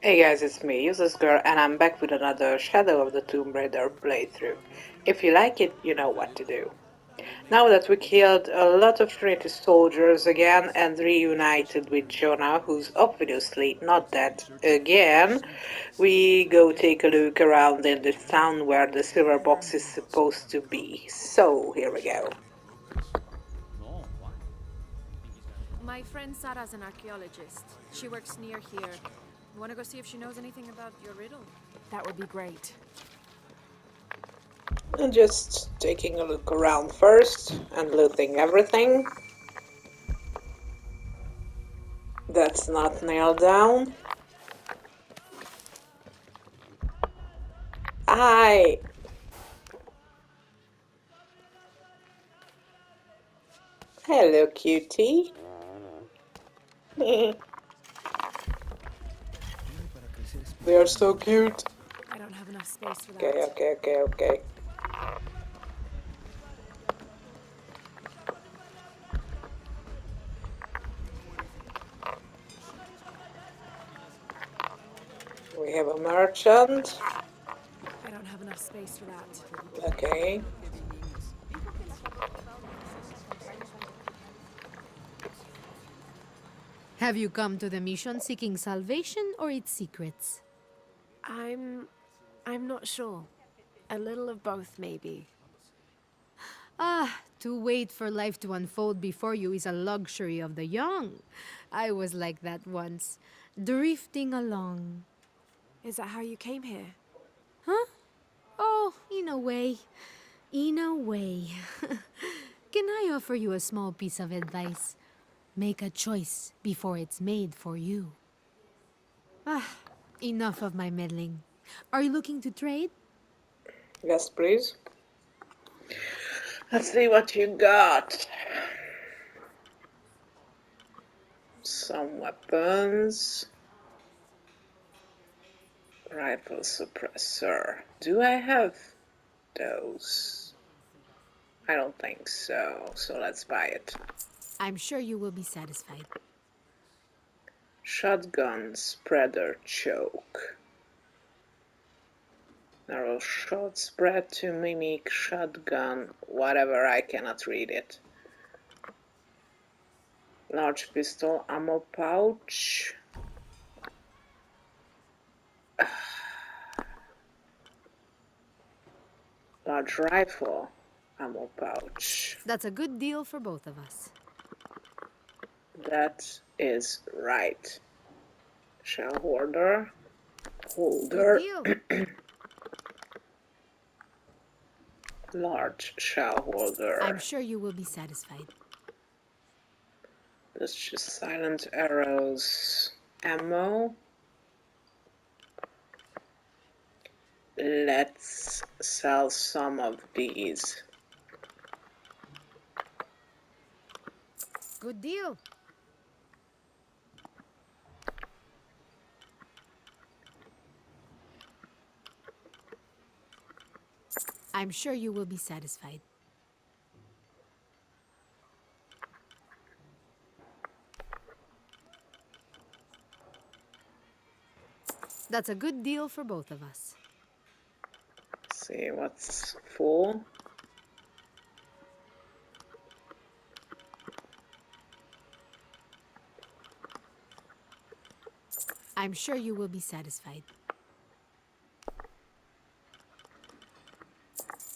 Hey guys, it's me, Useless Girl, and I'm back with another Shadow of the Tomb Raider playthrough. If you like it, you know what to do. Now that we killed a lot of Trinity soldiers again and reunited with Jonah, who's obviously not dead again, we go take a look around in this town where the silver box is supposed to be. So, here we go. My friend Sarah's an archaeologist. She works near here. You want to go see if she knows anything about your riddle? That would be great. And just taking a look around first and looting everything. That's not nailed down. I Hello, cutie. They are so cute. I don't have enough space for Okay, that. okay, okay, okay. We have a merchant. I don't have enough space for that. Okay. Have you come to the mission seeking salvation or its secrets? I'm... I'm not sure. A little of both, maybe. Ah, to wait for life to unfold before you is a luxury of the young. I was like that once, drifting along. Is that how you came here? Huh? Oh, in a way. In a way. Can I offer you a small piece of advice? Make a choice before it's made for you. Ah, enough of my meddling. Are you looking to trade? Yes, please. Let's see what you got. Some weapons. Rifle suppressor. Do I have those? I don't think so. So let's buy it. I'm sure you will be satisfied. Shotgun spreader choke. Narrow shot spread to mimic shotgun. Whatever, I cannot read it. Large pistol ammo pouch. Large rifle ammo pouch. That's a good deal for both of us. That is right. Shell holder. Good Holder. deal. Large shell holder. I'm sure you will be satisfied. That's just silent arrows. Ammo. Let's sell some of these. Good deal. I'm sure you will be satisfied. That's a good deal for both of us. Let's see what's full. I'm sure you will be satisfied.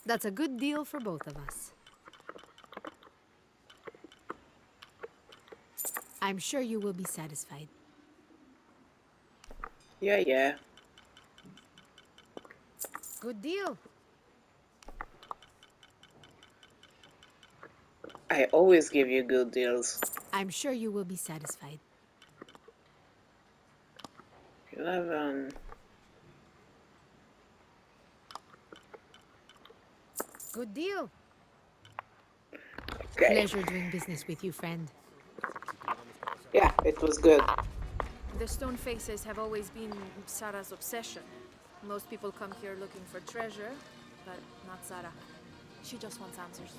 That's a good deal for both of us. I'm sure you will be satisfied. Yeah, yeah. Good deal. I always give you good deals. I'm sure you will be satisfied. 11. Good deal. Okay. Pleasure doing business with you, friend. Yeah, it was good. The stone faces have always been Sarah's obsession. Most people come here looking for treasure, but not Sarah. She just wants answers.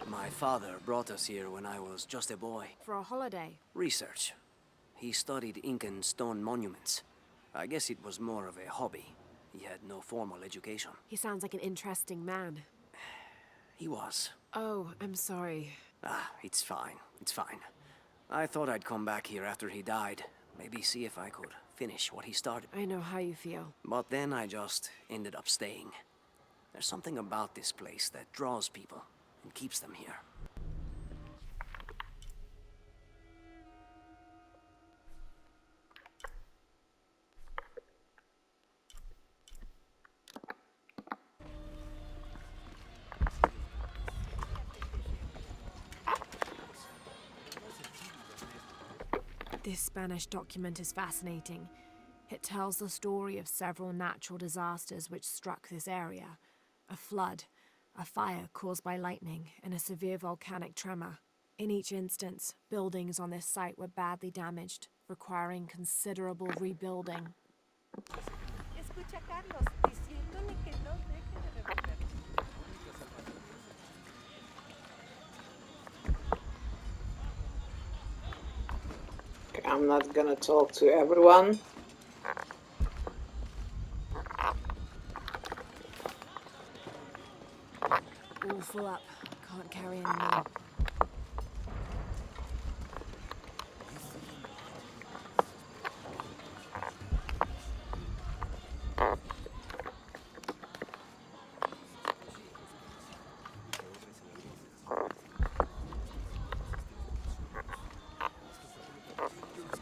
My father brought us here when I was just a boy. For a holiday. Research. He studied Incan stone monuments. I guess it was more of a hobby. He had no formal education. He sounds like an interesting man. He was. Oh, I'm sorry. Ah, it's fine. It's fine. I thought I'd come back here after he died. Maybe see if I could finish what he started. I know how you feel. But then I just ended up staying. There's something about this place that draws people and keeps them here. This Spanish document is fascinating. It tells the story of several natural disasters which struck this area. A flood, a fire caused by lightning, and a severe volcanic tremor. In each instance, buildings on this site were badly damaged, requiring considerable rebuilding. Escucha a Carlos diciéndole que no deje de revolver. I'm not gonna talk to everyone. All full up. Can't carry any more.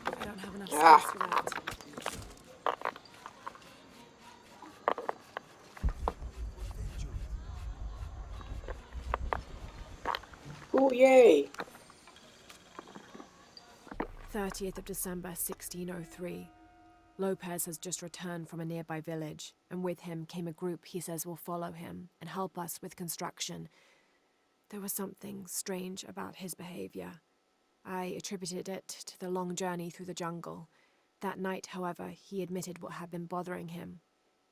I don't have enough space for that. Ooh, yay! 30th of December, 1603. Lopez has just returned from a nearby village, and with him came a group he says will follow him and help us with construction. There was something strange about his behavior. I attributed it to the long journey through the jungle. That night, however, he admitted what had been bothering him.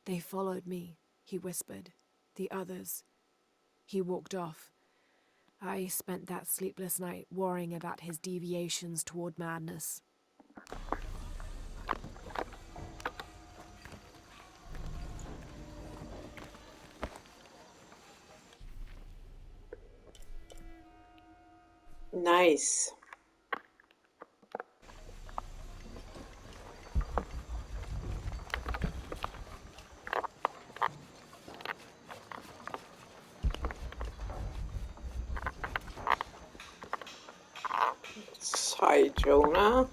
They followed me, he whispered. The others. He walked off. I spent that sleepless night worrying about his deviations toward madness. Nice. Hi, Jonah.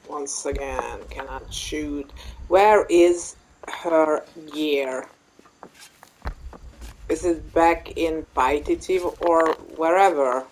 Once again, cannot shoot. Where is her gear? Is it back in Paititiv or wherever?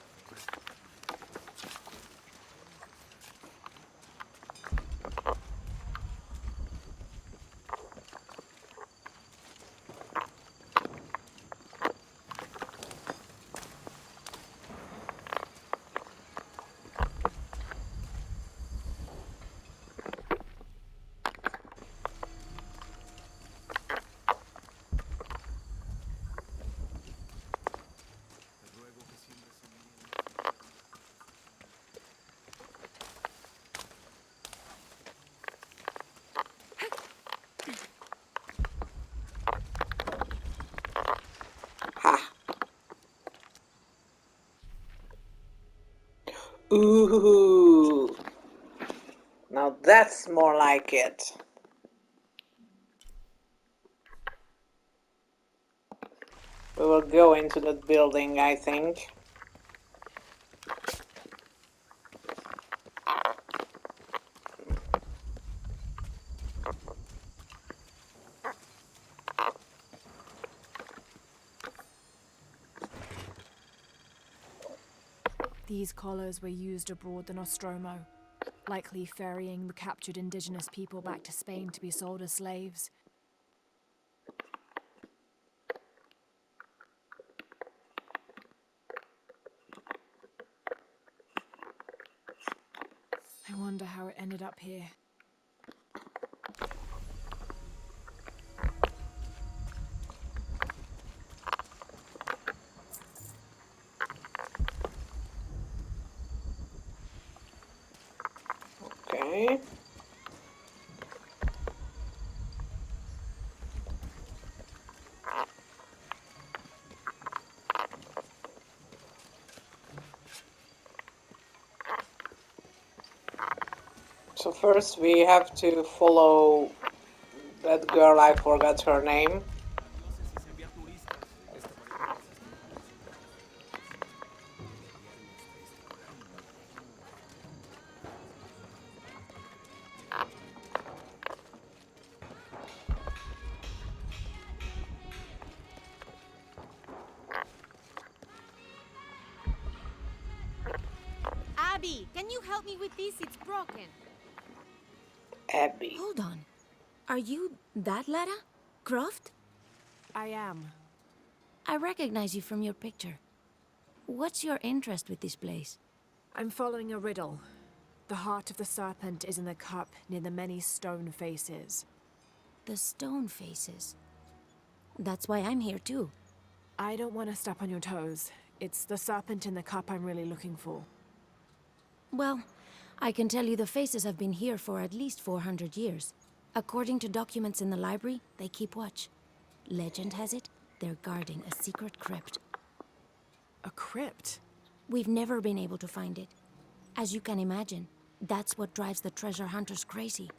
Ha! Ooh! Now that's more like it. We will go into that building, I think. These collars were used abroad in Nostromo, likely ferrying the captured indigenous people back to Spain to be sold as slaves. I wonder how it ended up here. Okay. So first we have to follow that girl, I forgot her name. Abby, can you help me with this? It's broken. Abby. Hold on. Are you that Lara? Croft? I am. I recognize you from your picture. What's your interest with this place? I'm following a riddle. The heart of the serpent is in the cup near the many stone faces. The stone faces. That's why I'm here too. I don't want to step on your toes. It's the serpent in the cup I'm really looking for. Well, I can tell you the faces have been here for at least 400 years. According to documents in the library, they keep watch. Legend has it, they're guarding a secret crypt. A crypt? We've never been able to find it. As you can imagine, that's what drives the treasure hunters crazy.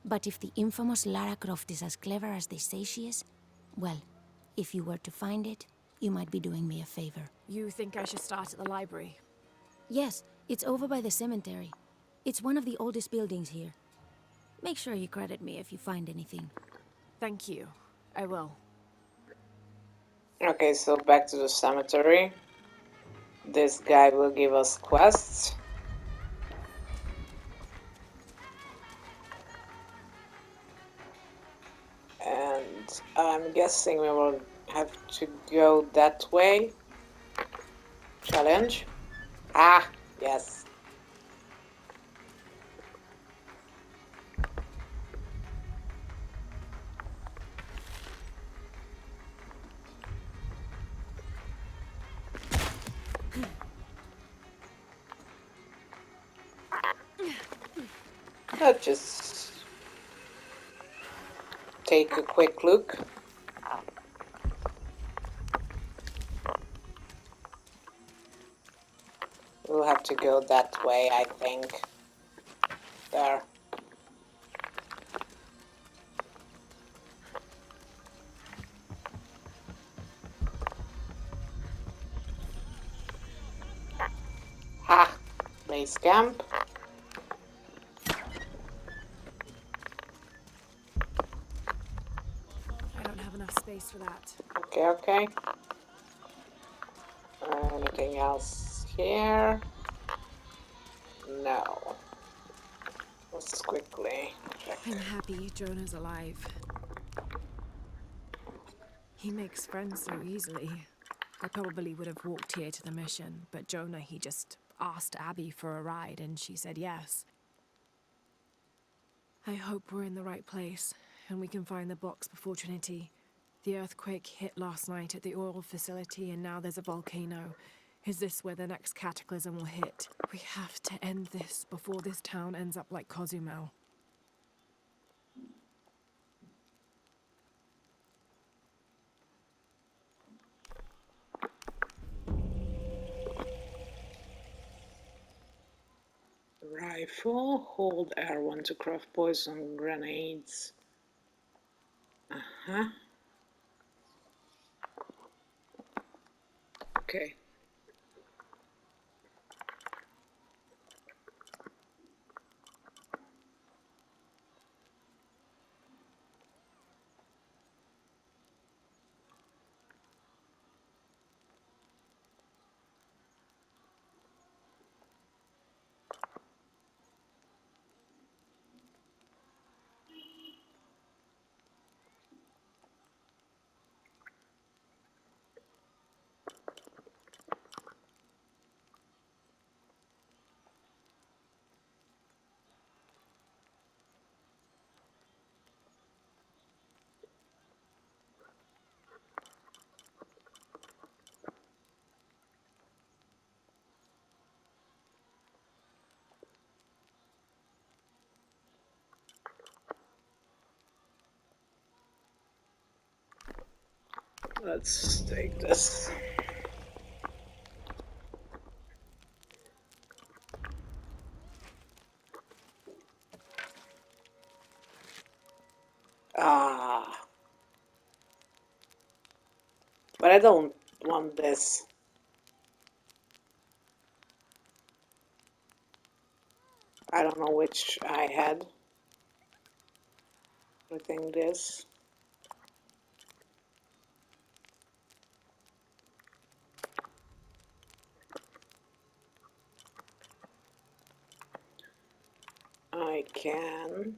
But if the infamous Lara Croft is as clever as they say she is, well, if you were to find it, you might be doing me a favor. You think I should start at the library? Yes, it's over by the cemetery. It's one of the oldest buildings here. Make sure you credit me if you find anything. Thank you. I will. Okay, so back to the cemetery. This guy will give us quests. And I'm guessing we will have to go that way. Challenge. Ah, yes. Let's just take a quick look. We'll have to go that way, I think. There. Ha! Base camp. I don't have enough space for that. Okay, okay. Anything else here? No. Let's quickly check. I'm happy Jonah's alive. He makes friends so easily. I probably would have walked here to the mission, but Jonah, he just asked Abby for a ride and she said yes. I hope we're in the right place and we can find the box before Trinity. The earthquake hit last night at the oil facility and now there's a volcano. Is this where the next cataclysm will hit? We have to end this before this town ends up like Cozumel. Rifle. Hold R1 to craft poison grenades. Uh-huh. Okay. Let's take this. Ah, but I don't want this. I don't know which I had. I think this. I can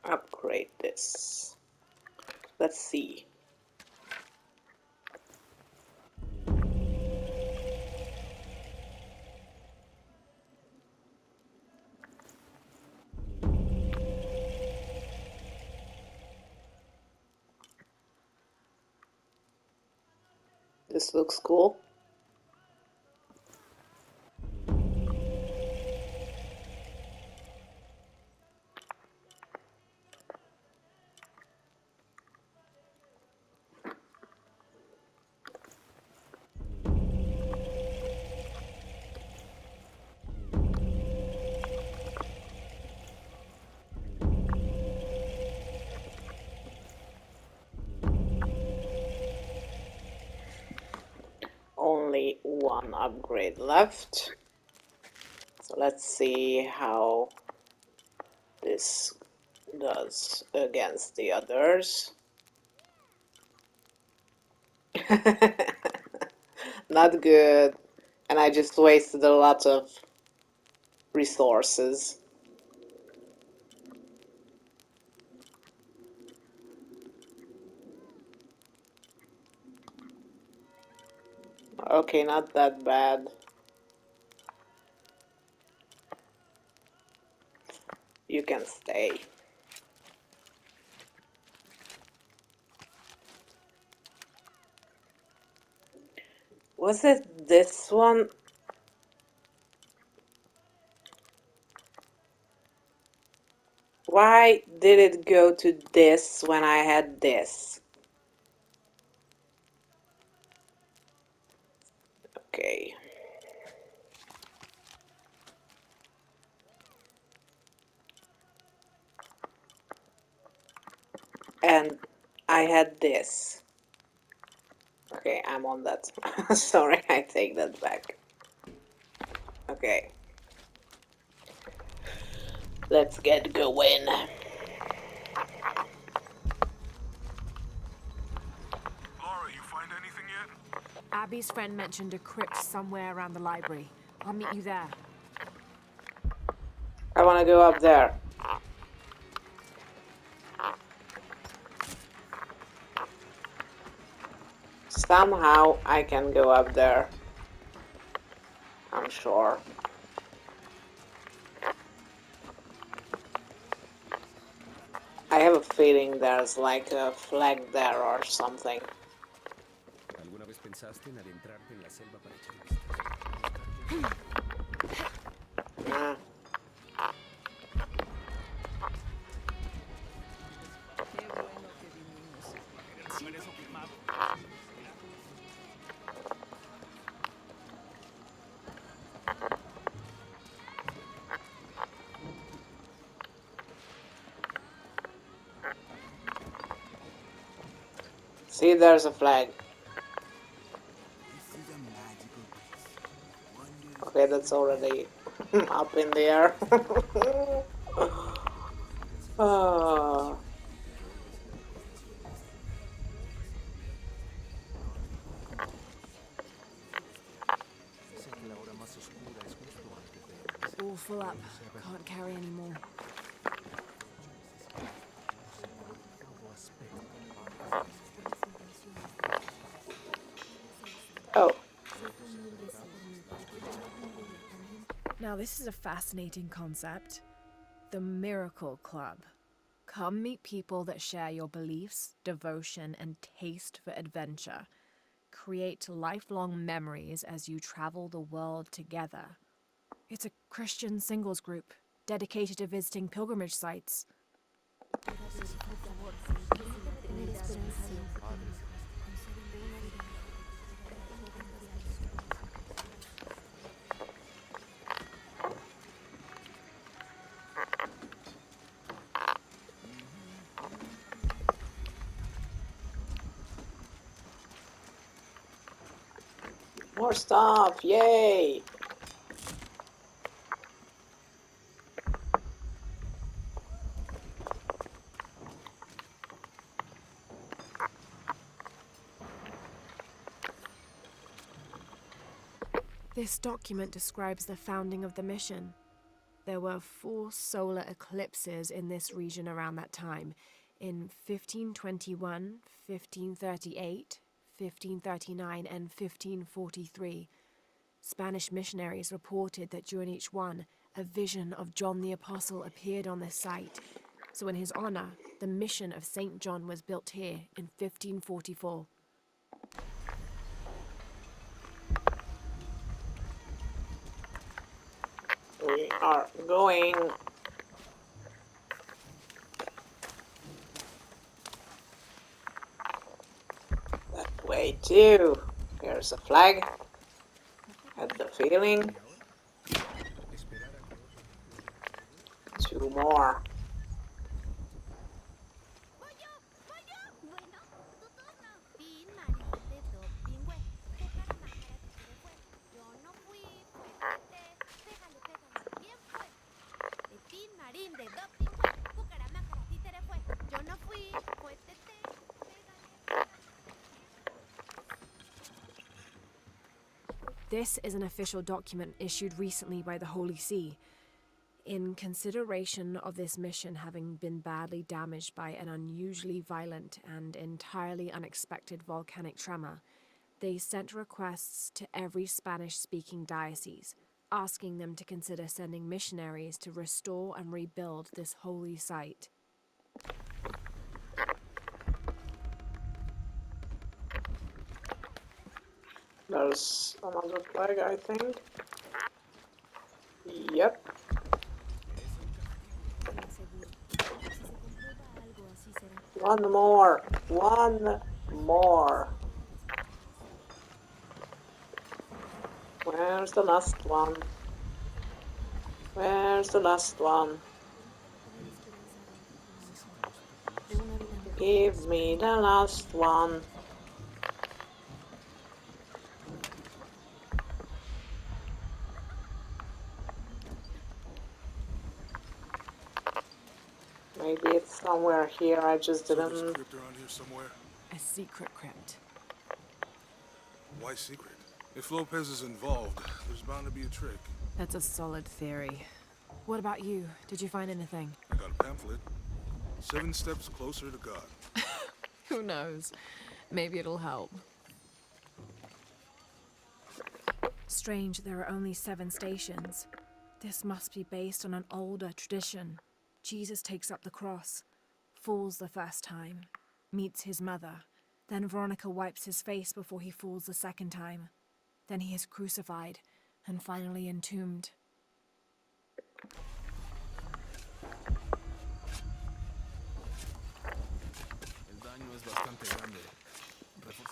upgrade this. Let's see. This looks cool. Only one upgrade left. So let's see how this does against the others. Not good. And I just wasted a lot of resources. Okay, not that bad. You can stay. Was it this one? Why did it go to this when I had this? Okay. And I had this. Okay, I'm on that. Sorry, I take that back. Okay. Let's get going. Lara, you find anything yet? Abby's friend mentioned a crypt somewhere around the library. I'll meet you there. I want to go up there. Somehow I can go up there. I'm sure. I have a feeling there's like a flag there or something. ¿Alguna vez pensaste en adentrarte en la selva para echar un vistazo? Nah. See, there's a flag. Okay, that's already up in the air. Oh. All full up. Can't carry any more. Oh. Now, this is a fascinating concept. The Miracle Club. Come meet people that share your beliefs, devotion, and taste for adventure. create lifelong memories as you travel the world together. It's a Christian singles group dedicated to visiting pilgrimage sites. More stuff! Yay! This document describes the founding of the mission. There were 4 solar eclipses in this region around that time, in 1521, 1538, 1539, and 1543. Spanish missionaries reported that during each one, a vision of John the Apostle appeared on this site. So in his honor, the mission of St. John was built here in 1544. We are going that way too. Here's a flag. Had the feeling. 2 more. This is an official document issued recently by the Holy See. In consideration of this mission having been badly damaged by an unusually violent and entirely unexpected volcanic tremor, they sent requests to every Spanish-speaking diocese, asking them to consider sending missionaries to restore and rebuild this holy site. There's another flag, I think. Yep. One more. One more. Where's the last one? Where's the last one? Give me the last one. Maybe it's somewhere here, I just So there's a didn't... crypt around here somewhere? A secret crypt. Why secret? If Lopez is involved, there's bound to be a trick. That's a solid theory. What about you? Did you find anything? I got a pamphlet. 7 steps closer to God. Who knows? Maybe it'll help. Strange, there are only 7 stations. This must be based on an older tradition. Jesus takes up the cross, falls the first time, meets his mother. Then Veronica wipes his face before he falls the second time. Then he is crucified and finally entombed.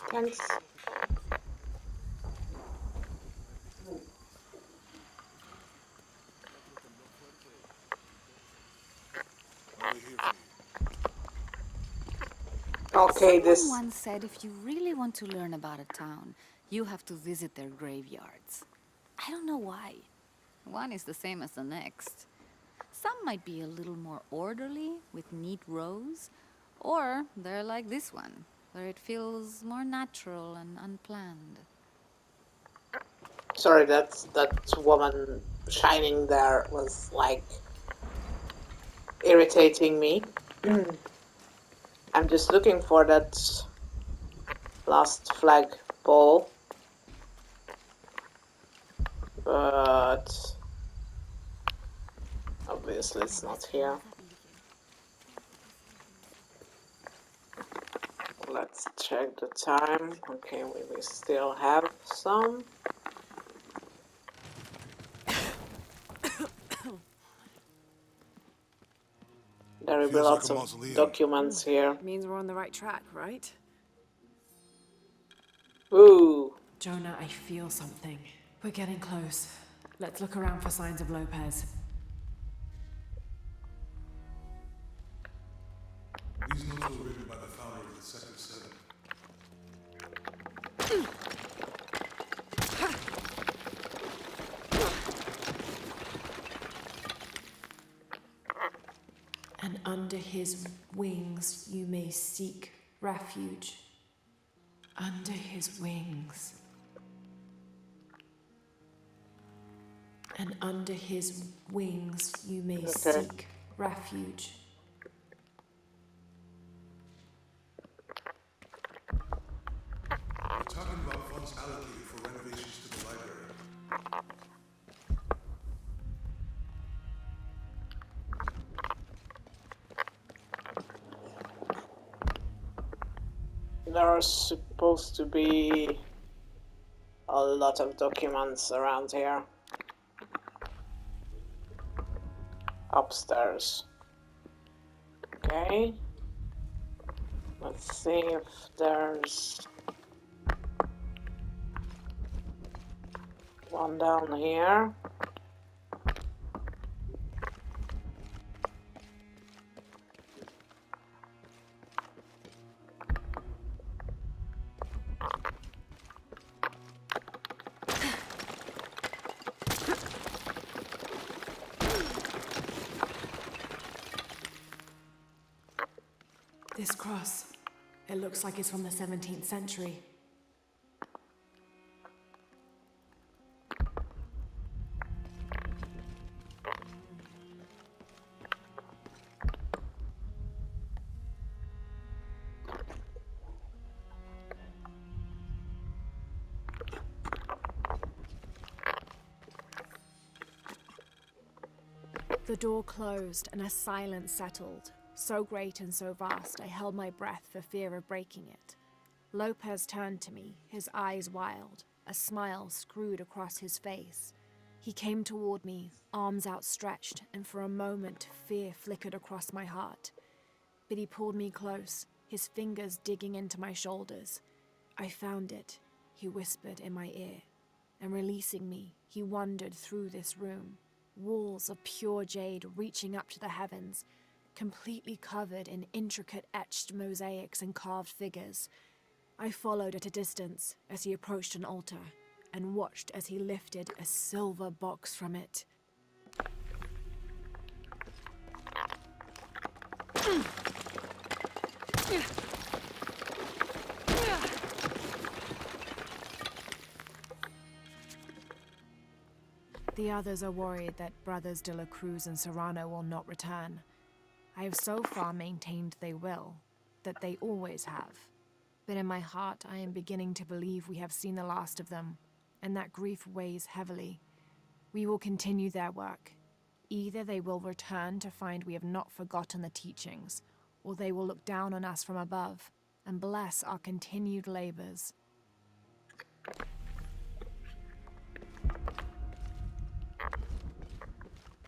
Thanks. I'll be here for you. Okay, this... Someone once said if you really want to learn about a town, you have to visit their graveyards. I don't know why. One is the same as the next. Some might be a little more orderly, with neat rows, or they're like this one, where it feels more natural and unplanned. Sorry, that woman shining there was, like, irritating me. I'm just looking for that last flagpole. But obviously it's not here. Let's Let's check the time. Okay, we still have some. There will be Feels like lots a of mausoleum. documents here. Means we're on the right track, right? Ooh. Jonah, I feel something. We're getting close. Let's look around for signs of Lopez. These notes were written by the founder of the Second Seven. And under his wings you may seek refuge. Under his wings. And under his wings you may seek refuge. They're talking about funds allocated for renovations to the library. There are supposed to be a lot of documents around here. Upstairs. Okay. Let's see if there's one down here. This cross, it looks like it's from the 17th century. The door closed and a silence settled, so great and so vast I held my breath for fear of breaking it. Lopez turned to me, his eyes wild, a smile screwed across his face. He came toward me, arms outstretched, and for a moment fear flickered across my heart. But he pulled me close, his fingers digging into my shoulders. I found it, he whispered in my ear, and releasing me, he wandered through this room. Walls of pure jade reaching up to the heavens, completely covered in intricate etched mosaics and carved figures. I followed at a distance as he approached an altar and watched as he lifted a silver box from it. The others are worried that Brothers de la Cruz and Serrano will not return. I have so far maintained they will, that they always have. But in my heart, I am beginning to believe we have seen the last of them, and that grief weighs heavily. We will continue their work. Either they will return to find we have not forgotten the teachings, or they will look down on us from above and bless our continued labors.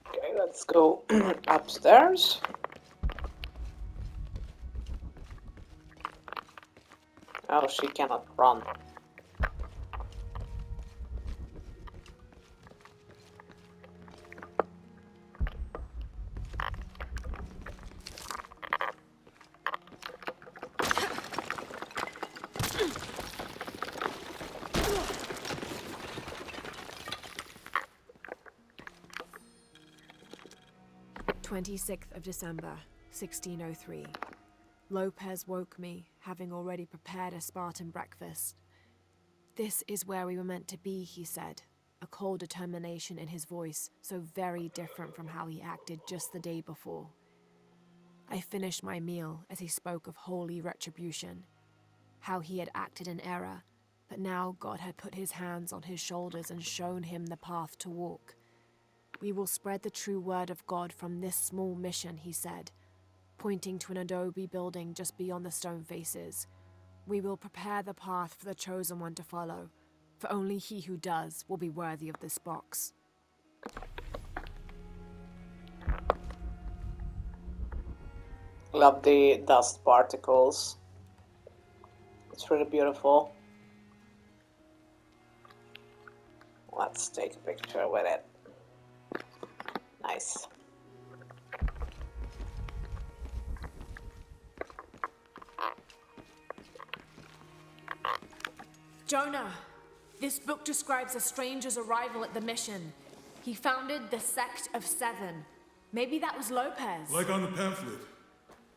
Okay, let's go upstairs. Oh, she cannot run. December 16th, 1603. Lopez woke me, having already prepared a Spartan breakfast. This is where we were meant to be, he said, a cold determination in his voice, so very different from how he acted just the day before. I finished my meal as he spoke of holy retribution, how he had acted in error, but now God had put his hands on his shoulders and shown him the path to walk. We will spread the true word of God from this small mission, he said, pointing to an adobe building just beyond the stone faces. We will prepare the path for the Chosen One to follow, for only he who does will be worthy of this box. Love the dust particles. It's really beautiful. Let's take a picture with it. Nice. Jonah! This book describes a stranger's arrival at the mission. He founded the Sect of Seven. Maybe that was Lopez. Like on the pamphlet.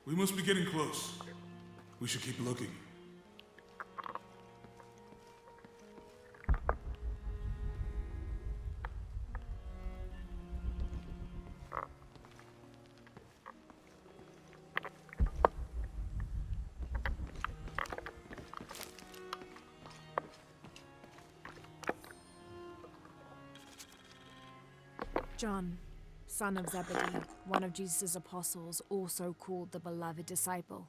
We must be getting close. We should keep looking. John, son of Zebedee, one of Jesus' apostles, also called the beloved disciple.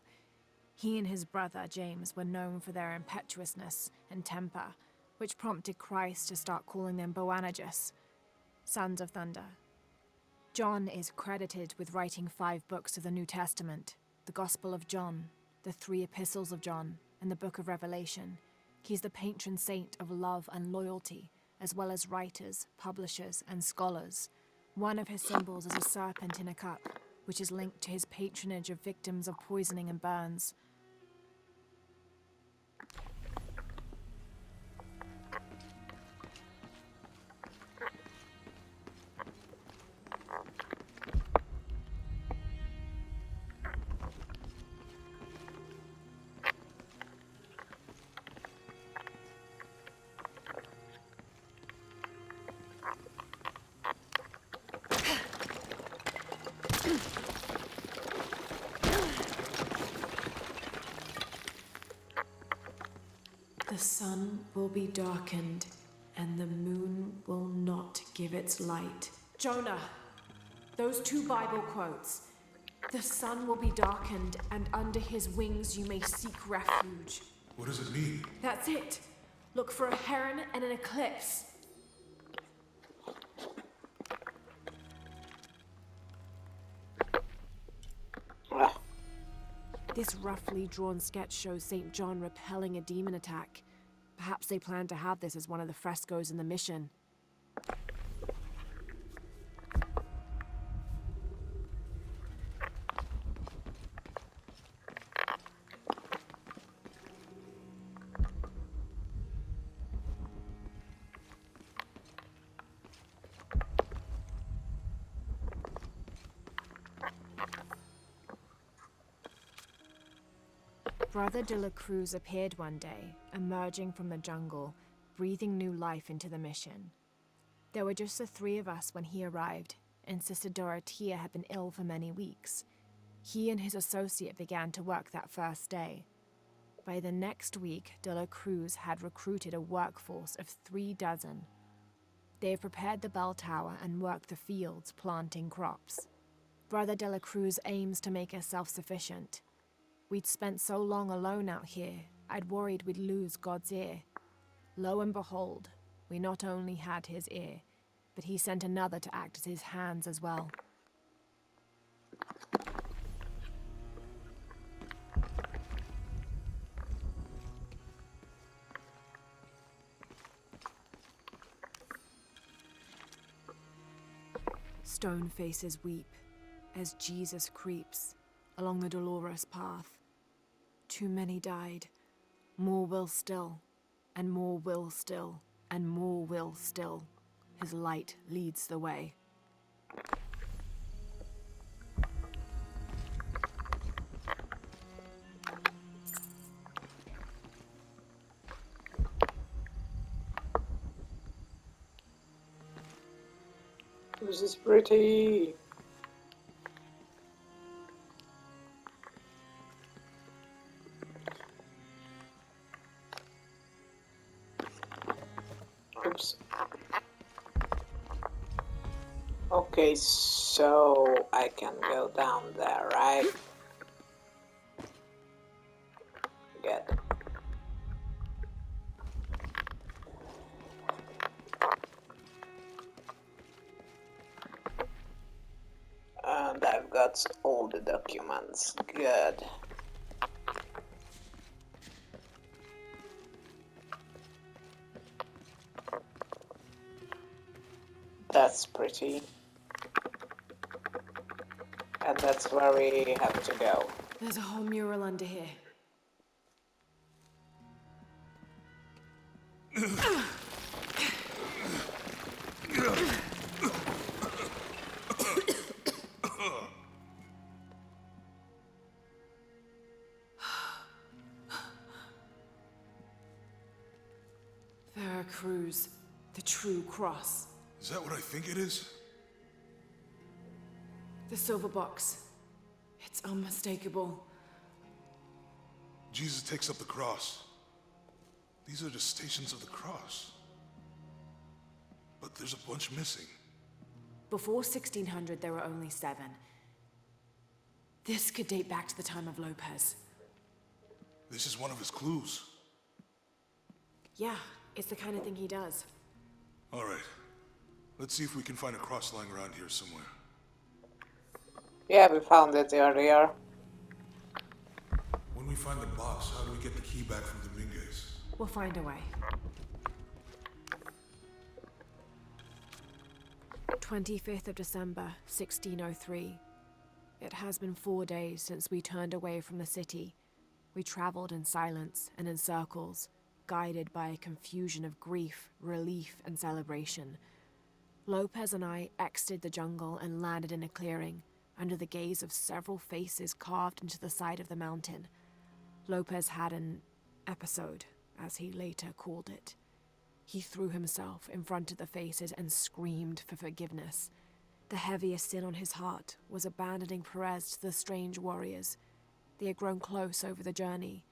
He and his brother, James, were known for their impetuousness and temper, which prompted Christ to start calling them Boanerges, sons of thunder. John is credited with writing 5 books of the New Testament, the Gospel of John, the 3 epistles of John, and the Book of Revelation. He's the patron saint of love and loyalty, as well as writers, publishers, and scholars. One of his symbols is a serpent in a cup, which is linked to his patronage of victims of poisoning and burns. The sun will be darkened, and the moon will not give its light. Jonah, those 2 Bible quotes. The sun will be darkened, and under his wings you may seek refuge. What does it mean? That's it. Look for a heron and an eclipse. Ah, This roughly drawn sketch shows St. John repelling a demon attack. Perhaps they plan to have this as one of the frescoes in the mission. Brother de la Cruz appeared one day, emerging from the jungle, breathing new life into the mission. There were just the 3 of us when he arrived, and Sister Dorothea had been ill for many weeks. He and his associate began to work that first day. By the next week, de la Cruz had recruited a workforce of 3 dozen. They have prepared the bell tower and worked the fields, planting crops. Brother de la Cruz aims to make us self-sufficient. We'd spent so long alone out here, I'd worried we'd lose God's ear. Lo and behold, we not only had his ear, but he sent another to act as his hands as well. Stone faces weep as Jesus creeps along the dolorous path. Too many died. More will still, and more will still, and more will still. His light leads the way. this is pretty. Oops. Okay, so I can go down there, right? Good. got all the documents. Good. That's pretty. And that's where we have to go. There's a whole mural under here. Veracruz, the true cross. Is that what I think it is? The silver box. It's unmistakable. Jesus takes up the cross. These are the stations of the cross. But there's a bunch missing. Before 1600, there were only 7. This could date back to the time of Lopez. This is one of his clues. Yeah, it's the kind of thing he does. All right. Let's see if we can find a cross lying around here somewhere. Yeah, we found it earlier. When we find the box, how do we get the key back from Dominguez? We'll find a way. 25th of December, 1603. It has been 4 days since we turned away from the city. We traveled in silence and in circles, guided by a confusion of grief, relief, and celebration. Lopez and I exited the jungle and landed in a clearing, under the gaze of several faces carved into the side of the mountain. Lopez had an episode, as he later called it. He threw himself in front of the faces and screamed for forgiveness. The heaviest sin on his heart was abandoning Perez to the strange warriors. They had grown close over the journey.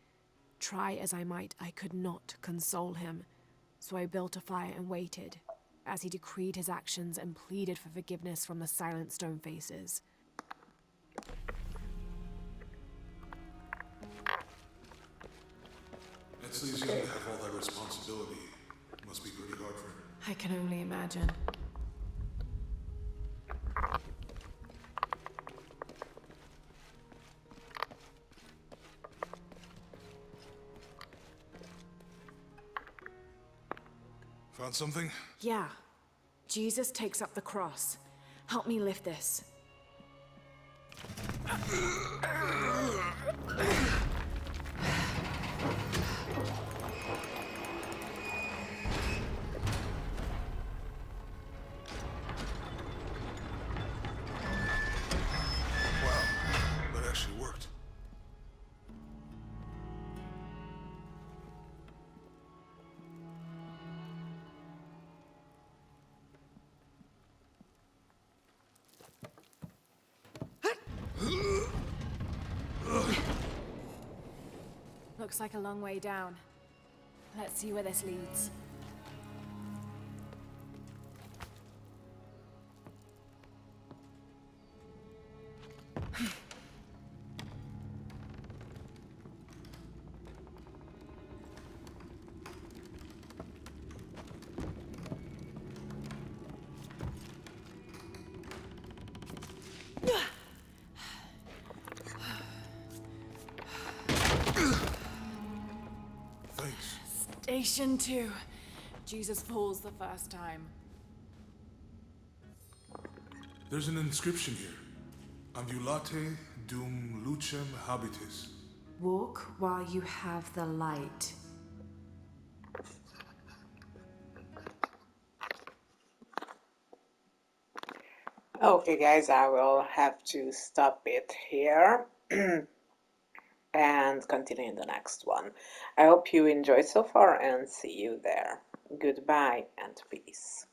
Try as I might, I could not console him, so I built a fire and waited, as he decreed his actions and pleaded for forgiveness from the silent stone faces. Etzli seems to have all that responsibility. Must be pretty hard for him. I can only imagine. Found something? Yeah. Jesus takes up the cross. Help me lift this. Wow, that actually worked. Looks like a long way down. Let's see where this leads. Thanks. Station 2. Jesus falls the first time. There's an inscription here. Ambulate dum lucem habitis. Walk while you have the light. Okay, guys, I will have to stop it here and continue in the next one. I hope you enjoyed so far and see you there. Goodbye and peace.